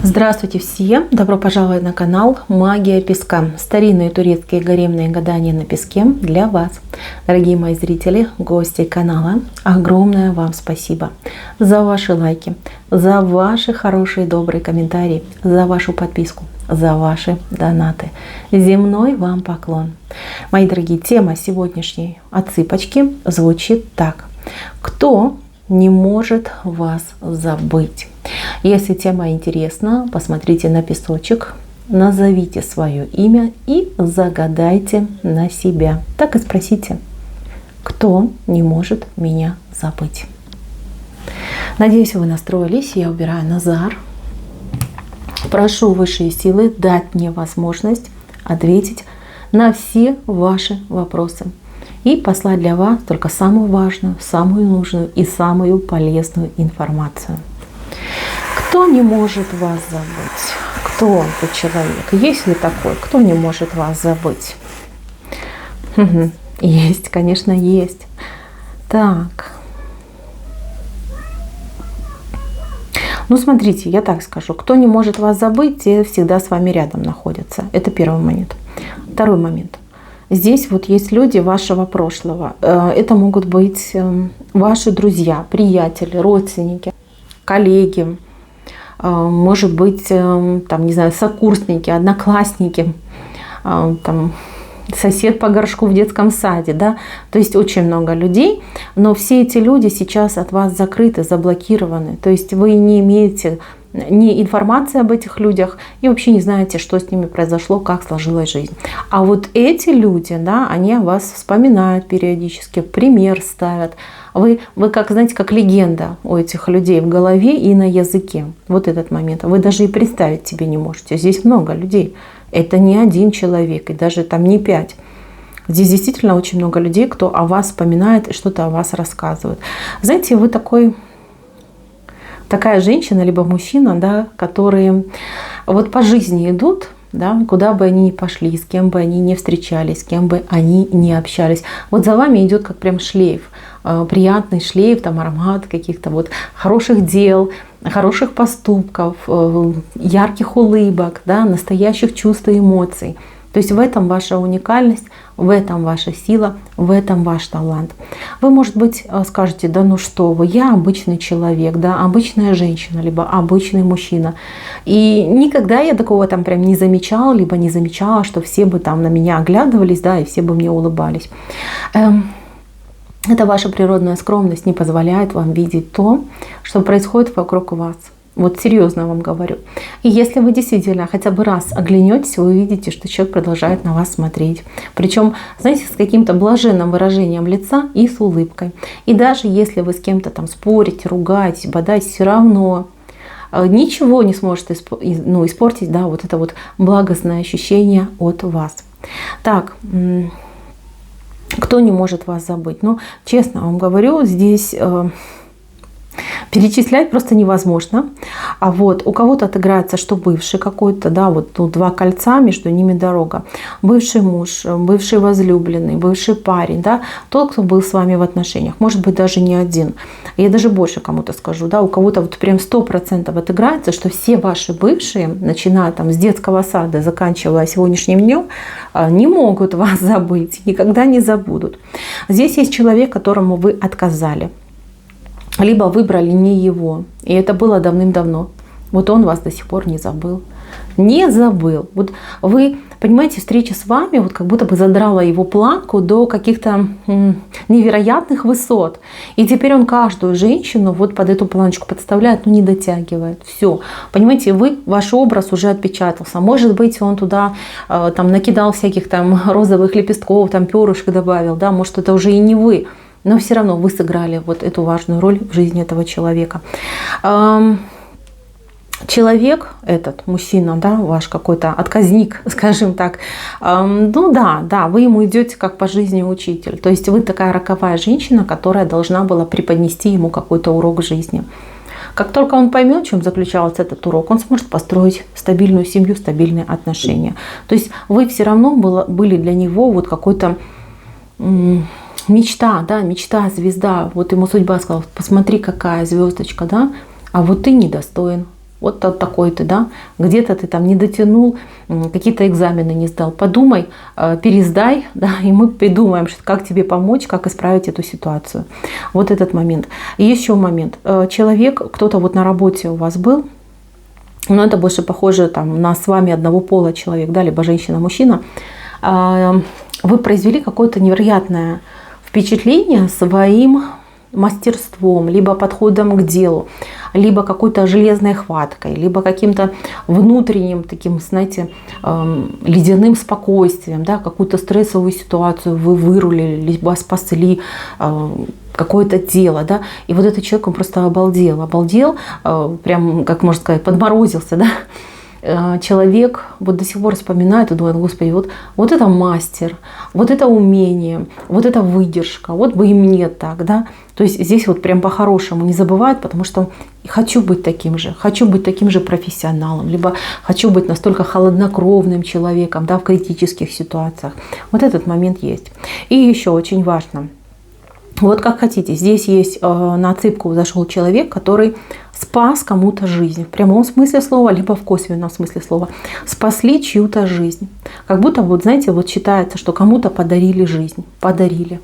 Здравствуйте все! Добро пожаловать на канал Магия Песка. Старинные турецкие гаремные гадания на песке для вас. Дорогие мои зрители, гости канала, огромное вам спасибо за ваши лайки, за ваши хорошие добрые комментарии, за вашу подписку, за ваши донаты. Земной вам поклон. Мои дорогие, тема сегодняшней отсыпочки звучит так. Кто не может вас забыть? Если тема интересна, посмотрите на песочек, назовите свое имя и загадайте на себя. Так и спросите, кто не может меня забыть? Надеюсь, вы настроились. Я убираю Назар. Прошу высшие силы дать мне возможность ответить на все ваши вопросы и послать для вас только самую важную, самую нужную и самую полезную информацию. Кто не может вас забыть? Кто этот человек? Есть ли такой? Кто не может вас забыть? Есть, конечно, есть. Так. Ну, смотрите, я так скажу. Кто не может вас забыть, те всегда с вами рядом находятся. Это первый момент. Второй момент. Здесь вот есть люди вашего прошлого. Это могут быть ваши друзья, приятели, родственники, коллеги. Может быть, там, не знаю, сокурсники, одноклассники, там, сосед по горшку в детском саде, да, то есть очень много людей, но все эти люди сейчас от вас закрыты, заблокированы, то есть вы не имеете ни информации об этих людях и вообще не знаете, что с ними произошло, как сложилась жизнь. А вот эти люди, да, они о вас вспоминают периодически, пример ставят. Вы как, знаете, как легенда у этих людей в голове и на языке. Вот этот момент. Вы даже и представить себе не можете. Здесь много людей. Это не один человек, и даже там не 5. Здесь действительно очень много людей, кто о вас вспоминает и что-то о вас рассказывает. Знаете, вы такая женщина, либо мужчина, да, которые вот по жизни идут, да, куда бы они ни пошли, с кем бы они ни встречались, с кем бы они ни общались. Вот за вами идет как прям шлейф, приятный шлейф, там аромат каких-то вот хороших дел, хороших поступков, ярких улыбок, да, настоящих чувств и эмоций. То есть в этом ваша уникальность, в этом ваша сила, в этом ваш талант. Вы, может быть, скажете, да ну что вы, я обычный человек, да, обычная женщина, либо обычный мужчина. И никогда я такого там прям не замечала, либо не замечала, что все бы там на меня оглядывались, да, и все бы мне улыбались. Это ваша природная скромность не позволяет вам видеть то, что происходит вокруг вас. Вот серьезно вам говорю. И если вы действительно хотя бы раз оглянетесь, вы увидите, что человек продолжает на вас смотреть. Причем, знаете, с каким-то блаженным выражением лица и с улыбкой. И даже если вы с кем-то там спорите, ругаетесь, бодаетесь, все равно ничего не сможет испортить, да, вот это вот благостное ощущение от вас. Так, кто не может вас забыть? Ну, честно вам говорю, здесь перечислять просто невозможно. А вот у кого-то отыграется, что бывший какой-то, да, вот тут 2 кольца, между ними дорога. Бывший муж, бывший возлюбленный, бывший парень, да, тот, кто был с вами в отношениях, может быть, даже не один. Я даже больше кому-то скажу, да, у кого-то вот прям 100% отыграется, что все ваши бывшие, начиная там с детского сада, заканчивая сегодняшним днем, не могут вас забыть, никогда не забудут. Здесь есть человек, которому вы отказали. Либо выбрали не его. И это было давным-давно. Вот он вас до сих пор не забыл. Не забыл. Вот вы, понимаете, встреча с вами вот как будто бы задрала его планку до каких-то невероятных высот. И теперь он каждую женщину вот под эту планочку подставляет, но не дотягивает. Все. Понимаете, ваш образ уже отпечатался. Может быть, он туда там накидал всяких там розовых лепестков, там перышек добавил. Да? Может, это уже и не вы. Но все равно вы сыграли вот эту важную роль в жизни этого человека. Человек этот, мужчина, да, ваш какой-то отказник, скажем так, ну да, вы ему идете как по жизни учитель. То есть вы такая роковая женщина, которая должна была преподнести ему какой-то урок жизни. Как только он поймет, в чем заключался этот урок, он сможет построить стабильную семью, стабильные отношения. То есть вы все равно были для него вот какой-то мечта, да, мечта, звезда. Вот ему судьба сказала: посмотри, какая звездочка, да, а вот ты недостоин. Вот такой ты, да, где-то ты там не дотянул, какие-то экзамены не сдал. Подумай, пересдай, да, и мы придумаем, как тебе помочь, как исправить эту ситуацию. Вот этот момент. И еще момент. Человек, кто-то вот на работе у вас был, но это больше похоже там, на с вами одного пола человек, да, либо женщина-мужчина. Вы произвели какое-то невероятное впечатление своим мастерством, либо подходом к делу, либо какой-то железной хваткой, либо каким-то внутренним таким, знаете, ледяным спокойствием, да, какую-то стрессовую ситуацию вы вырулили, либо спасли какое-то дело, да, и вот этот человек, он просто обалдел, прям, как можно сказать, подморозился, да. Человек вот до сих пор вспоминает и думает: Господи, вот это мастер, вот это умение, вот это выдержка, вот бы и мне так, да. То есть здесь вот прям по-хорошему не забывает, потому что хочу быть таким же профессионалом, либо хочу быть настолько холоднокровным человеком, да, в критических ситуациях. Вот этот момент есть. И еще очень важно. Вот как хотите, здесь есть на отсыпку зашел человек, который спас кому-то жизнь. В прямом смысле слова, либо в косвенном смысле слова. Спасли чью-то жизнь. Как будто, вот знаете, вот считается, что кому-то подарили жизнь. Подарили.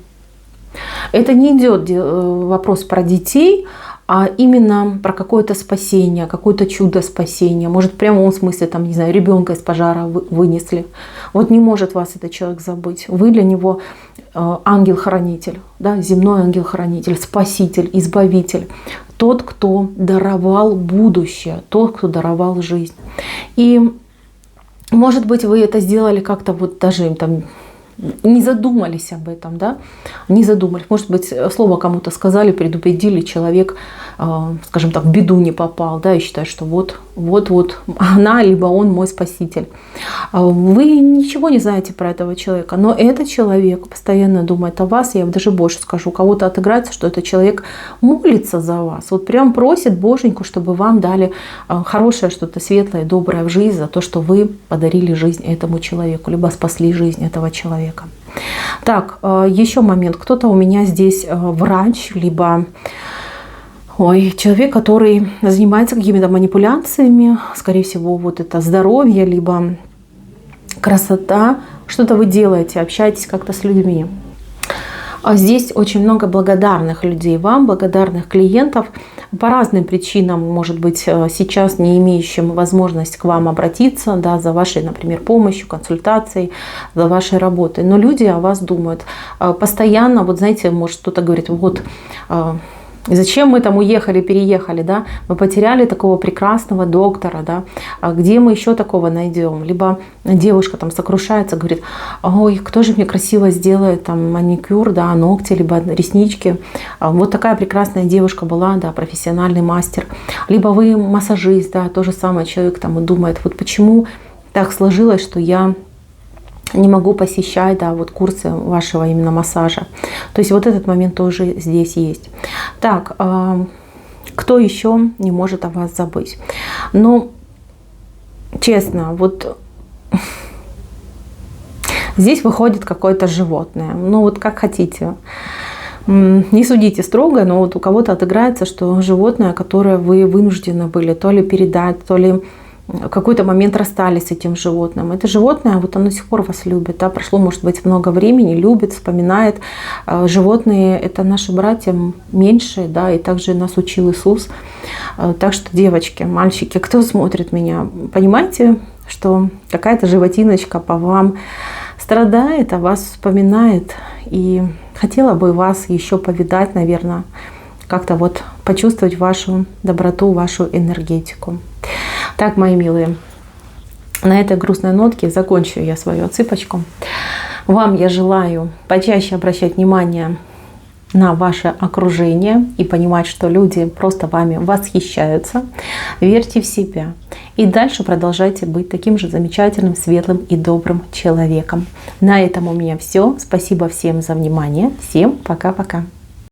Это не идет вопрос про детей, а именно про какое-то спасение, какое-то чудо спасения. Может, в прямом смысле, там, не знаю, ребенка из пожара вынесли. Вот не может вас этот человек забыть. Вы для него ангел-хранитель, да, земной ангел-хранитель, спаситель, избавитель. Тот, кто даровал будущее, тот, кто даровал жизнь. И, может быть, вы это сделали как-то вот даже там не задумались об этом, да, не задумались. Может быть, слово кому-то сказали, предупредили, человек, скажем так, в беду не попал, да, и считает, что вот она, либо он мой спаситель. Вы ничего не знаете про этого человека, но этот человек постоянно думает о вас. Я даже больше скажу, у кого-то отыграется, что этот человек молится за вас, вот прям просит Боженьку, чтобы вам дали хорошее что-то светлое, доброе в жизнь за то, что вы подарили жизнь этому человеку, либо спасли жизнь этого человека. Так, еще момент. Кто-то у меня здесь врач, либо человек, который занимается какими-то манипуляциями, скорее всего, вот это здоровье, либо красота. Что-то вы делаете, общаетесь как-то с людьми. Здесь очень много благодарных людей вам, благодарных клиентов. По разным причинам, может быть, сейчас не имеющим возможность к вам обратиться, да, за вашей, например, помощью, консультацией, за вашей работой. Но люди о вас думают постоянно. Вот знаете, может кто-то говорит: вот зачем мы там уехали, переехали, да? Мы потеряли такого прекрасного доктора, да? А где мы еще такого найдем? Либо девушка там сокрушается, говорит: ой, кто же мне красиво сделает там маникюр, да, ногти, либо реснички. Вот такая прекрасная девушка была, да, профессиональный мастер. Либо вы массажист, да, то же самое, человек там думает: вот почему так сложилось, что я не могу посещать, да, вот курсы вашего именно массажа. То есть вот этот момент тоже здесь есть. Так, кто еще не может о вас забыть? Ну, честно, вот здесь выходит какое-то животное. Ну вот как хотите. Не судите строго, но вот у кого-то отыграется, что животное, которое вы вынуждены были то ли передать, то ли в какой-то момент расстались с этим животным. Это животное, вот оно до сих пор вас любит. Да? Прошло, может быть, много времени, любит, вспоминает. Животные – это наши братья меньшие, да, и также нас учил Иисус. Так что, девочки, мальчики, кто смотрит меня, понимаете, что какая-то животиночка по вам страдает, а вас вспоминает. И хотела бы вас еще повидать, наверное, как-то вот почувствовать вашу доброту, вашу энергетику. Так, мои милые, на этой грустной нотке закончу я свою отсыпочку. Вам я желаю почаще обращать внимание на ваше окружение и понимать, что люди просто вами восхищаются. Верьте в себя. И дальше продолжайте быть таким же замечательным, светлым и добрым человеком. На этом у меня все. Спасибо всем за внимание. Всем пока-пока.